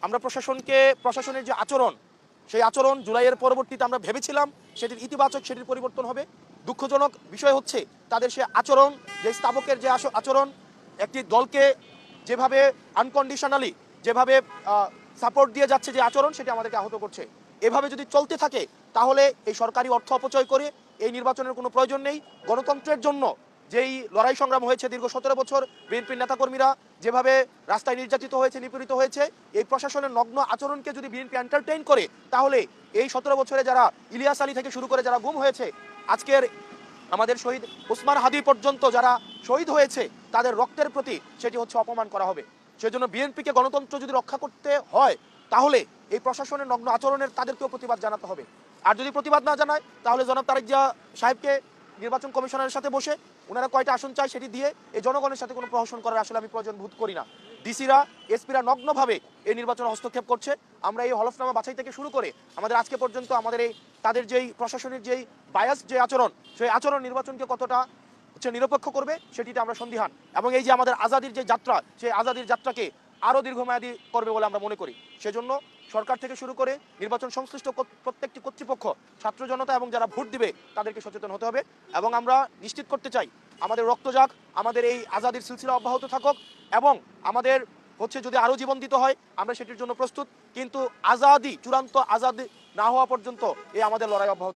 আমরা প্রশাসনের যে আচরণ, সেই আচরণ জুলাইয়ের পরবর্তীতে আমরা ভেবেছিলাম সেটির ইতিবাচক, সেটির পরিবর্তন হবে। দুঃখজনক বিষয় হচ্ছে তাদের সে আচরণ, যে স্থাবকের যে আচরণ, একটি দলকে যেভাবে আনকন্ডিশনালি যেভাবে সাপোর্ট দিয়ে যাচ্ছে যে আচরণ, সেটি আমাদেরকে আহত করছে। এভাবে যদি চলতে থাকে তাহলে এই সরকারি অর্থ অপচয় করে এই নির্বাচনের কোনো প্রয়োজন নেই। গণতন্ত্রের জন্য যেই লড়াই সংগ্রাম হয়েছে দীর্ঘ 17 বছর, বিএনপির নেতাকর্মীরা যেভাবে রাস্তায় নির্যাতিত হয়েছে, নিপীড়িত হয়েছে, এই প্রশাসনের নগ্ন আচরণকে যদি বিএনপি এন্টারটেইন করে তাহলে এই 17 বছরে যারা ইলিয়াস আলী থেকে শুরু করে যারা গুম হয়েছে, আজকের আমাদের শহীদ ওসমান হাদি পর্যন্ত যারা শহীদ হয়েছে, তাদের রক্তের প্রতি সেটি হচ্ছে অপমান করা হবে। সেজন্য বিএনপিকে গণতন্ত্র যদি রক্ষা করতে হয় তাহলে এই প্রশাসনের নগ্ন আচরণের তাদেরকেও প্রতিবাদ জানাতে হবে। আর যদি প্রতিবাদ না জানায় তাহলে জনাব তারেক জিয়া সাহেবকে নির্বাচন কমিশনের সাথে বসে ওনারা কয়টা আসন চায় সেটি দিয়ে এই জনগণের সাথে কোনো প্রহসন করার আসলে আমি প্রয়োজন বোধ করি না। ডিসিরা, এসপিরা নগ্নভাবে এই নির্বাচনে হস্তক্ষেপ করছে। আমরা এই হলফনামা বাছাই থেকে শুরু করে আমাদের আজকে পর্যন্ত আমাদের এই তাদের যেই প্রশাসনের যেই বায়াস যে আচরণ, সেই আচরণ নির্বাচনকে কতটা নিরপেক্ষ করবে সেটিতে আমরা সন্দিহান। এবং এই যে আমাদের আজাদির যে যাত্রা, সেই আজাদির যাত্রাকে আরও দীর্ঘমেয়াদী করবে বলে আমরা মনে করি। সেজন্য সরকার থেকে শুরু করে নির্বাচন সংশ্লিষ্ট প্রত্যেকটি কর্তৃপক্ষ, ছাত্র জনতা এবং যারা ভোট দিবে তাদেরকে সচেতন হতে হবে। এবং আমরা নিশ্চিত করতে চাই আমাদের রক্ত যাক, আমাদের এই আজাদির সিলসিলা অব্যাহত থাকুক, এবং আমাদের যদি আরও জীবন দিতে হয় আমরা সেটির জন্য প্রস্তুত। কিন্তু আজাদি, চূড়ান্ত আজাদি না হওয়া পর্যন্ত এই আমাদের লড়াই অব্যাহত।